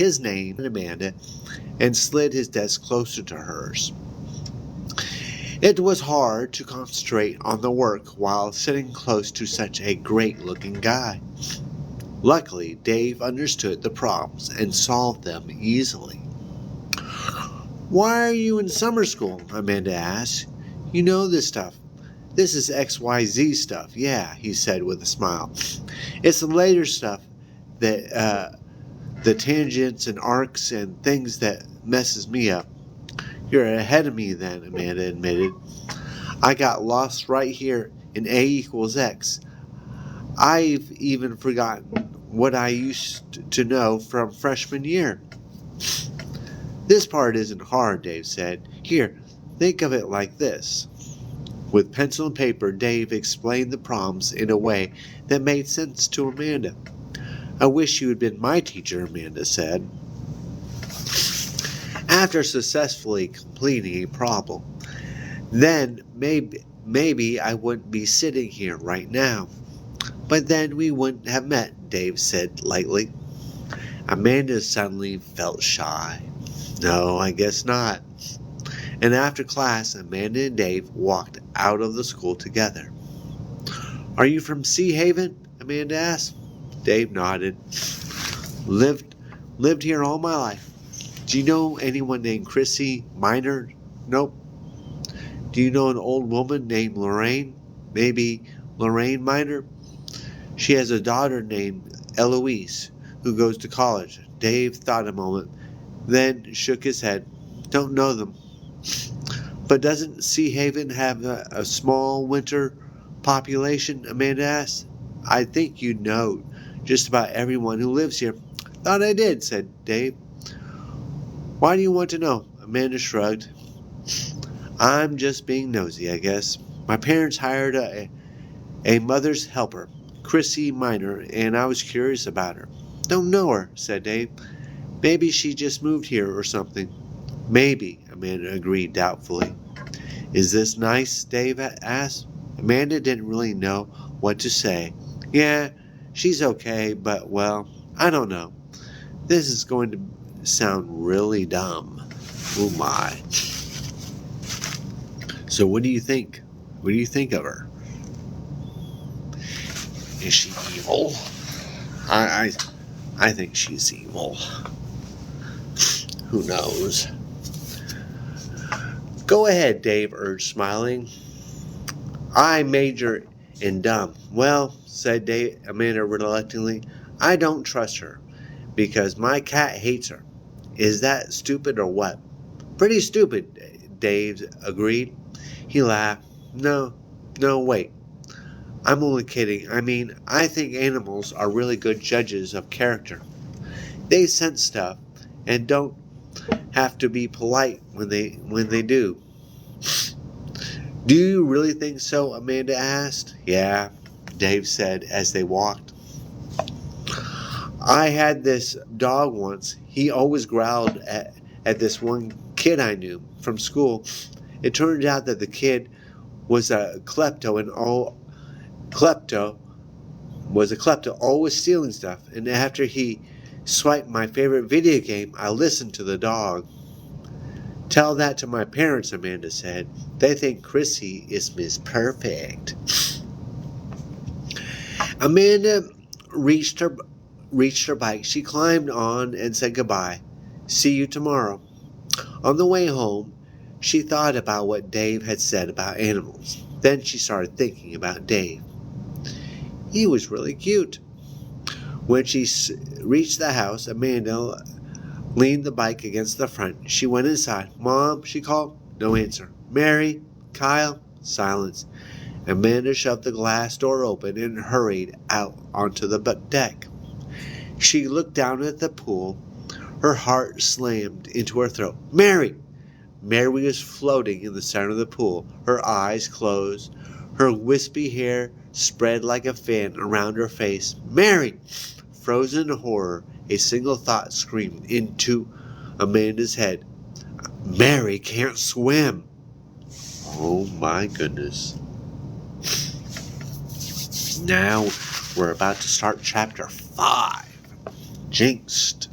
his name to Amanda and slid his desk closer to hers. It was hard to concentrate on the work while sitting close to such a great-looking guy. Luckily, Dave understood the problems and solved them easily. "Why are you in summer school?" Amanda asked. "You know this stuff." "This is XYZ stuff, yeah," he said with a smile. "It's the later stuff that, the tangents and arcs and things that messes me up." "You're ahead of me then," Amanda admitted. "I got lost right here in A equals X. I've even forgotten what I used to know from freshman year." "This part isn't hard," Dave said. "Here, think of it like this." With pencil and paper, Dave explained the problems in a way that made sense to Amanda. "I wish you had been my teacher," Amanda said. After successfully completing a problem, "Then maybe I wouldn't be sitting here right now." "But then we wouldn't have met," Dave said lightly. Amanda suddenly felt shy. "No, I guess not." And after class, Amanda and Dave walked out of the school together. "Are you from Sea Haven?" Amanda asked. Dave nodded. Lived here all my life." "Do you know anyone named Chrissy Minor?" "Nope." "Do you know an old woman named Lorraine? Maybe Lorraine Minor?" "She has a daughter named Eloise who goes to college." Dave thought a moment, then shook his head. "Don't know them." "But doesn't Sea Haven have a small winter population?" Amanda asked. "I think you'd know just about everyone who lives here." "Thought I did," said Dave. "Why do you want to know?" Amanda shrugged. "I'm just being nosy, I guess. My parents hired a mother's helper, Chrissy Minor, and I was curious about her." "Don't know her," said Dave. "Maybe she just moved here or something." "Maybe," Amanda agreed doubtfully. "Is this nice?" Dave asked. Amanda didn't really know what to say. "Yeah, she's okay, but, well, I don't know. This is going to sound really dumb. Oh my. So what do you think? What do you think of her? Is she evil? I think she's evil. Who knows? "Go ahead," Dave urged, smiling. "I major in dumb." "Well," said Amanda reluctantly, "I don't trust her, because my cat hates her." "Is that stupid or what?" "Pretty stupid," Dave agreed. He laughed. No, wait. I'm only kidding. I mean, I think animals are really good judges of character. They sense stuff and don't have to be polite when they do." "Do you really think so?" Amanda asked. "Yeah," Dave said as they walked. "I had this dog once. He always growled at this one kid I knew from school. It turned out that the kid was a klepto, always stealing stuff. And after he swiped my favorite video game, I listened to the dog." "Tell that to my parents," Amanda said. "They think Chrissy is Miss Perfect." Amanda reached her bike. She climbed on and said goodbye. "See you tomorrow." On the way home, she thought about what Dave had said about animals. Then she started thinking about Dave. He was really cute. When she reached the house, Amanda leaned the bike against the front. She went inside. "Mom," she called. No answer. "Mary? Kyle?" Silence. Amanda shoved the glass door open and hurried out onto the deck. She looked down at the pool. Her heart slammed into her throat. "Mary!" Mary was floating in the center of the pool, her eyes closed, her wispy hair spread like a fan around her face. "Mary!" Frozen in horror, a single thought screamed into Amanda's head. "Mary can't swim!" Oh my goodness. Now we're about to start chapter 5. Jinxed.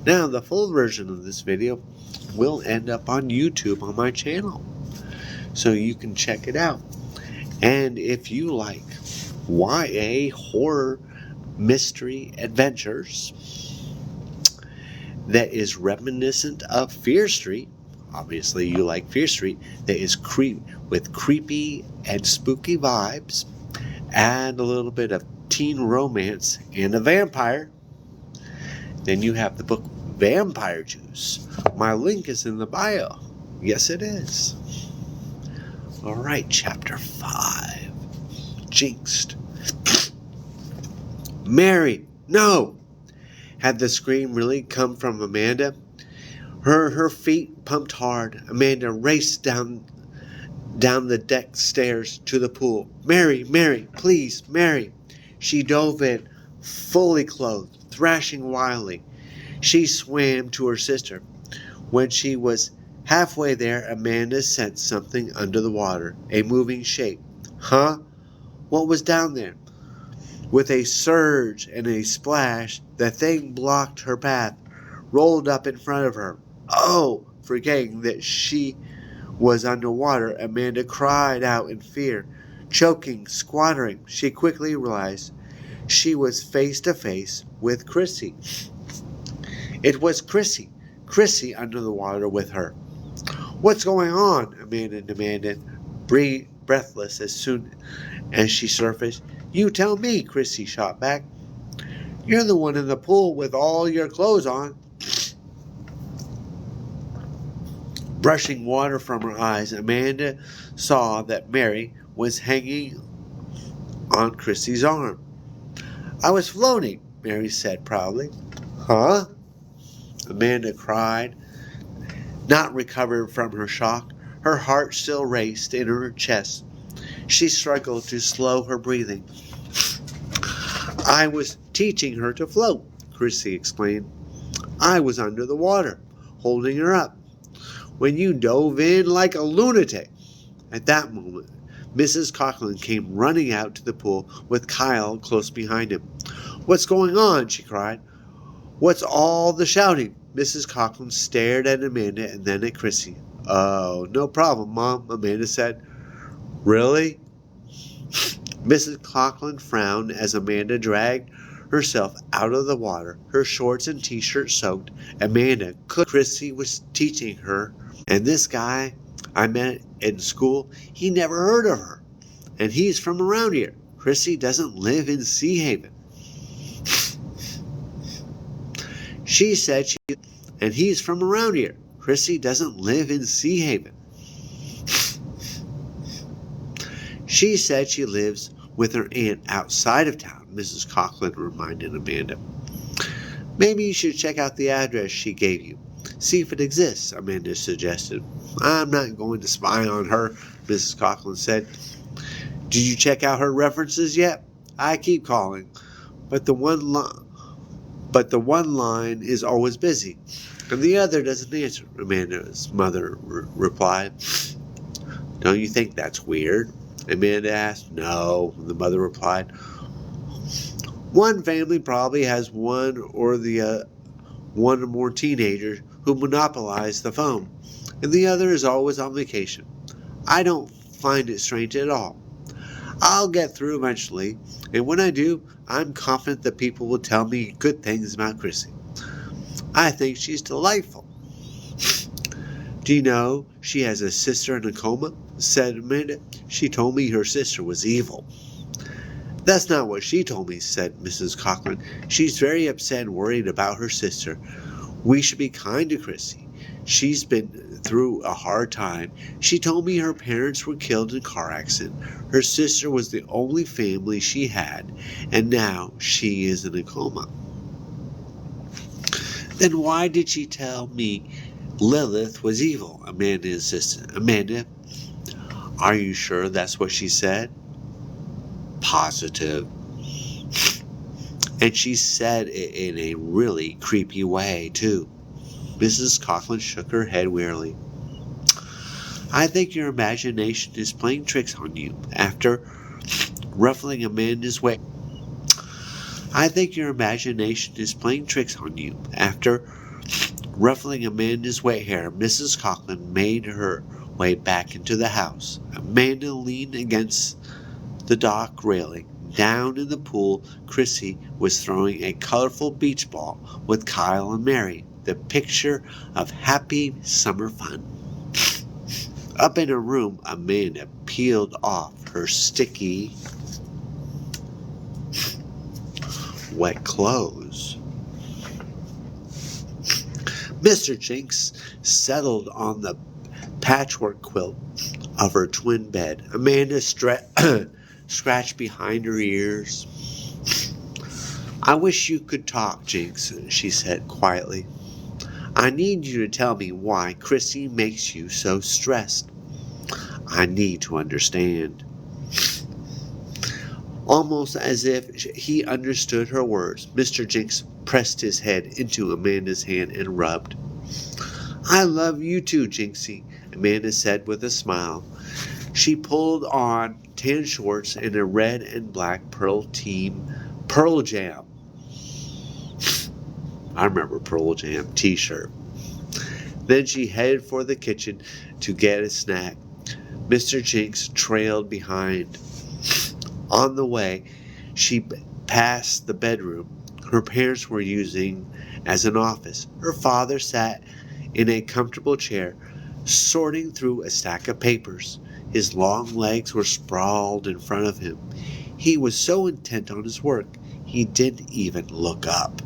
Now, the full version of this video will end up on YouTube on my channel, so you can check it out. And if you like YA horror mystery adventures that is reminiscent of Fear Street, obviously you like Fear Street, that is with creepy and spooky vibes, and a little bit of teen romance and a vampire, then you have the book Vampire Juice. My link is in the bio. Yes, it is. All right, chapter 5. Jinxed. Mary, no! Had the scream really come from Amanda? Her feet pumped hard. Amanda raced down the deck stairs to the pool. Mary, Mary, please, Mary. She dove in, fully clothed, thrashing wildly. She swam to her sister. When she was halfway there, Amanda sensed something under the water, a moving shape. Huh? What was down there? With a surge and a splash, the thing blocked her path, rolled up in front of her. Oh! Forgetting that she was underwater, Amanda cried out in fear. Choking, squattering, she quickly realized she was face to face with Chrissy. It was Chrissy under the water with her. What's going on? Amanda demanded, breathless as soon as she surfaced. You tell me, Chrissy shot back. You're the one in the pool with all your clothes on. Brushing water from her eyes, Amanda saw that Mary was hanging on Chrissy's arm. I was floating, Mary said proudly. Huh? Amanda cried, not recovered from her shock. Her heart still raced in her chest. She struggled to slow her breathing. I was teaching her to float, Chrissy explained. I was under the water, holding her up, when you dove in like a lunatic. At that moment, Mrs. Coughlin came running out to the pool with Kyle close behind him. What's going on? She cried. What's all the shouting? Mrs. Coughlin stared at Amanda and then at Chrissy. Oh, no problem, Mom, Amanda said. Really? Mrs. Coughlin frowned as Amanda dragged herself out of the water, her shorts and t-shirt soaked. Amanda could. Chrissy was teaching her, and this guy I met in school, he never heard of her, and he's from around here. Chrissy doesn't live in Sea Haven. She said and he's from around here. Chrissy doesn't live in Sea Haven. She said she lives with her aunt outside of town, Mrs. Coughlin reminded Amanda. Maybe you should check out the address she gave you. See if it exists, Amanda suggested. I'm not going to spy on her, Mrs. Coughlin said. Did you check out her references yet? I keep calling, but the one line is always busy, and the other doesn't answer, Amanda's mother replied. Don't you think that's weird? Amanda asked. No, the mother replied. One family probably has one or more teenagers who monopolize the phone, and the other is always on vacation. I don't find it strange at all. I'll get through eventually, and when I do, I'm confident that people will tell me good things about Chrissy. I think she's delightful. Do you know she has a sister in a coma? Said Amanda. She told me her sister was evil. That's not what she told me, said Mrs. Coughlin. She's very upset and worried about her sister. We should be kind to Chrissy. She's been through a hard time. She told me her parents were killed in a car accident. Her sister was the only family she had, and now she is in a coma. Then why did she tell me Lilith was evil? Amanda insisted. Amanda, are you sure that's what she said? Positive. And she said it in a really creepy way, too. Mrs. Coughlin shook her head wearily. I think your imagination is playing tricks on you. After ruffling Amanda's way, I think your imagination is playing tricks on you. After ruffling Amanda's wet hair, Mrs. Coughlin made her way back into the house. Amanda leaned against the dock railing. Down in the pool, Chrissy was throwing a colorful beach ball with Kyle and Mary, the picture of happy summer fun. Up in her room, Amanda peeled off her sticky, wet clothes. Mr. Jinks settled on the patchwork quilt of her twin bed. Amanda scratched behind her ears. I wish you could talk, Jinks, she said quietly. I need you to tell me why Chrissy makes you so stressed. I need to understand. Almost as if he understood her words, Mr. Jinks pressed his head into Amanda's hand and rubbed. I love you too, Jinxie, Amanda said with a smile. She pulled on tan shorts and a red and black Pearl Jam. I remember Pearl Jam t-shirt. Then she headed for the kitchen to get a snack. Mr. Jinks trailed behind. On the way, she passed the bedroom her parents were using as an office. Her father sat in a comfortable chair, sorting through a stack of papers. His long legs were sprawled in front of him. He was so intent on his work, he didn't even look up.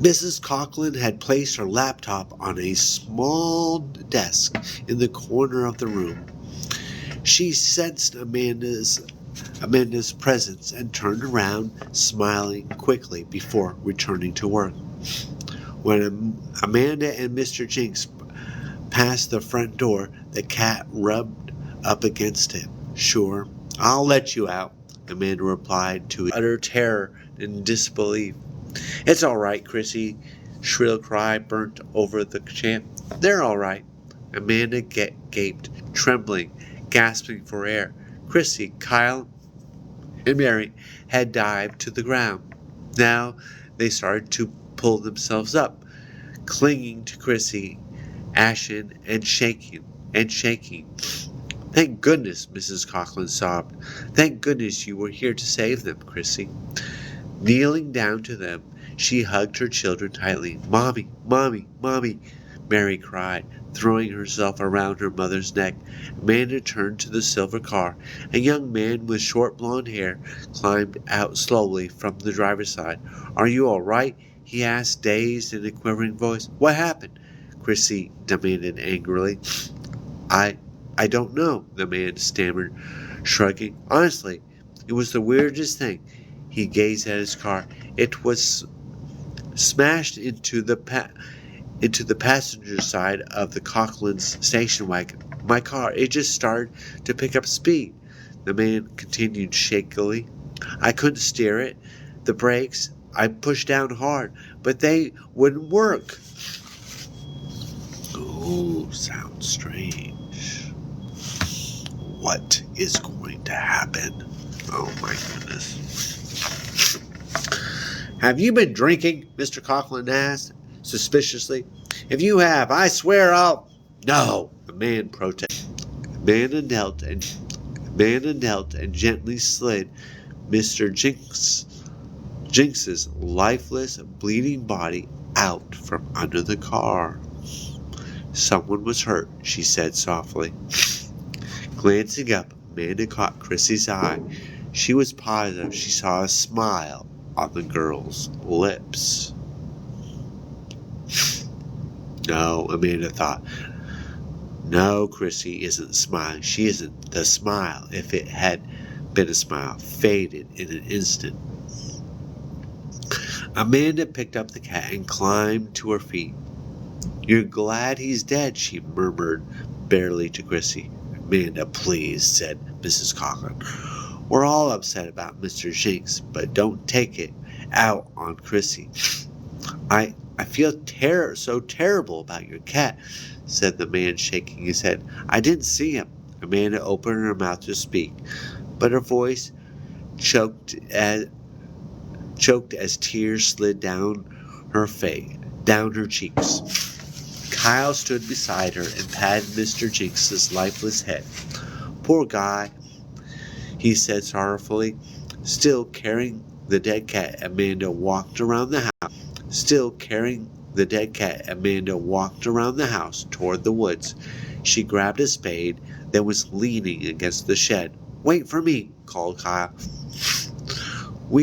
Mrs. Coughlin had placed her laptop on a small desk in the corner of the room. She sensed Amanda's presence and turned around, smiling quickly before returning to work. When Amanda and Mr. Jinks passed the front door, the cat rubbed up against him. Sure, I'll let you out, Amanda replied to utter terror and disbelief. It's all right, Chrissy, shrill cry burnt over the chant. They're all right. Amanda gaped, trembling, gasping for air. Chrissy, Kyle, and Mary had dived to the ground. Now they started to pull themselves up, clinging to Chrissy, ashen and shaking. Thank goodness, Mrs. Coughlin sobbed. Thank goodness you were here to save them, Chrissy. Kneeling down to them, she hugged her children tightly. Mommy, Mommy, Mommy, Mary cried, throwing herself around her mother's neck. Amanda turned to the silver car. A young man with short blonde hair climbed out slowly from the driver's side. Are you all right? He asked, dazed in a quivering voice. What happened? Chrissy demanded angrily. I don't know, the man stammered, shrugging. Honestly, it was the weirdest thing. He gazed at his car. It was smashed into the passenger side of the Coughlin's station wagon. My car, it just started to pick up speed. The man continued shakily. I couldn't steer it. The brakes, I pushed down hard, but they wouldn't work. Ooh, sounds strange. What is going to happen? Oh my goodness. Have you been drinking? Mr. Coughlin asked suspiciously. If you have, I swear I'll... No, the man protested. Amanda knelt and gently slid Mr. Jinx's lifeless, bleeding body out from under the car. Someone was hurt, she said softly. Glancing up, Amanda caught Chrissy's eye. She was positive she saw a smile on the girl's lips. No, Amanda thought. No, Chrissy isn't smiling. She isn't. The smile, if it had been a smile, faded in an instant. Amanda picked up the cat and climbed to her feet. You're glad he's dead, she murmured barely to Chrissy. Amanda, please, said Mrs. Coughlin. We're all upset about Mr. Jinks, but don't take it out on Chrissy. I feel so terrible about your cat, said the man, shaking his head. I didn't see him. Amanda opened her mouth to speak, but her voice choked as tears slid down her cheeks. Kyle stood beside her and patted Mr. Jinx's lifeless head. Poor guy, he said sorrowfully. Still carrying the dead cat, Amanda walked around the house. Still carrying the dead cat, Amanda walked around the house toward the woods. She grabbed a spade, then was leaning against the shed. Wait for me, called Kyle, who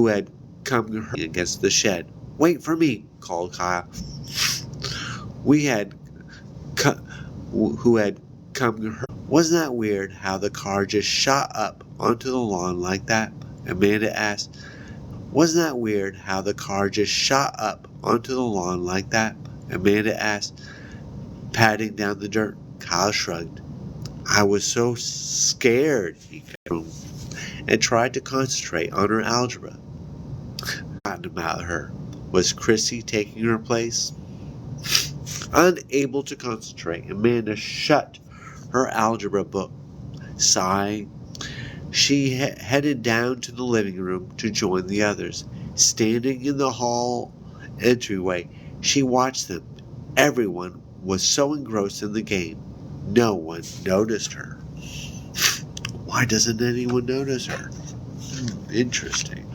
had come against the shed. Wait for me, called Kyle, who had come to her. Wasn't that weird how the car just shot up onto the lawn like that? Amanda asked. Wasn't that weird how the car just shot up onto the lawn like that? Amanda asked, patting down the dirt. Kyle shrugged. I was so scared, he kept and tried to concentrate on her algebra. Gotten about her. Was Chrissy taking her place? Unable to concentrate, Amanda shut her algebra book. Sighing, she headed down to the living room to join the others. Standing in the hall entryway, she watched them. Everyone was so engrossed in the game, no one noticed her. Why doesn't anyone notice her? Interesting.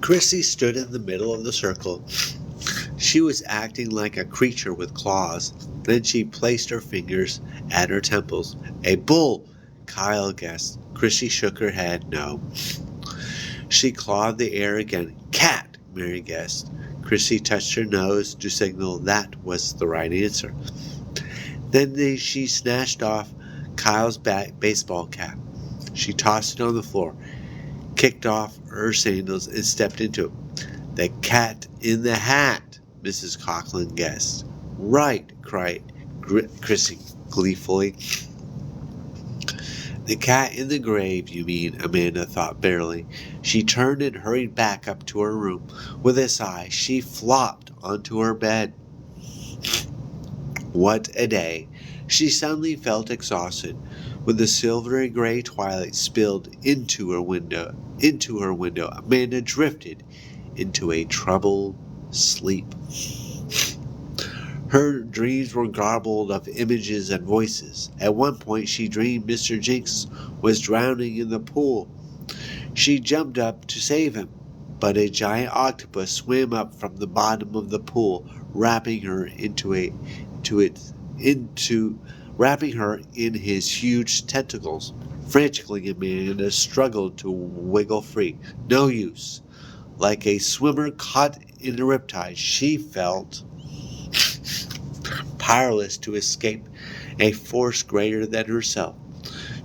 Chrissy stood in the middle of the circle. She was acting like a creature with claws. Then she placed her fingers at her temples. A bull, Kyle guessed. Chrissy shook her head. No. She clawed the air again. Cat, Mary guessed. Chrissy touched her nose to signal that was the right answer. Then she snatched off Kyle's baseball cap. She tossed it on the floor, kicked off her sandals, and stepped into it. The cat in the hat, Mrs. Coughlin guessed. Right, cried Chrissy gleefully. The cat in the grave, you mean, Amanda thought bitterly. She turned and hurried back up to her room. With a sigh, she flopped onto her bed. What a day! She suddenly felt exhausted. When the silvery gray twilight spilled into her window, Amanda drifted into a troubled sleep. Her dreams were garbled of images and voices. At one point she dreamed Mr. Jinx was drowning in the pool. She jumped up to save him, but a giant octopus swam up from the bottom of the pool, wrapping her wrapping her in his huge tentacles. Frantically, Amanda struggled to wiggle free. No use. Like a swimmer caught in a riptide, she felt powerless to escape a force greater than herself.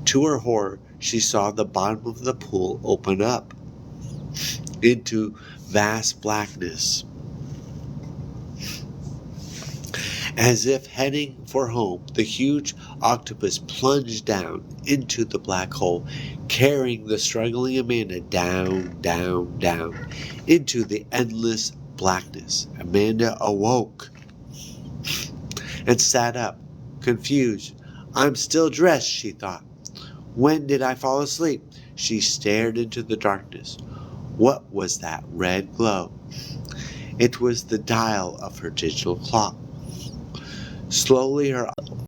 To her horror, she saw the bottom of the pool open up into vast blackness. As if heading for home, the huge octopus plunged down into the black hole, carrying the struggling Amanda down, down, down, into the endless blackness. Amanda awoke and sat up, confused. I'm still dressed, she thought. When did I fall asleep? She stared into the darkness. What was that red glow? It was the dial of her digital clock. Slowly her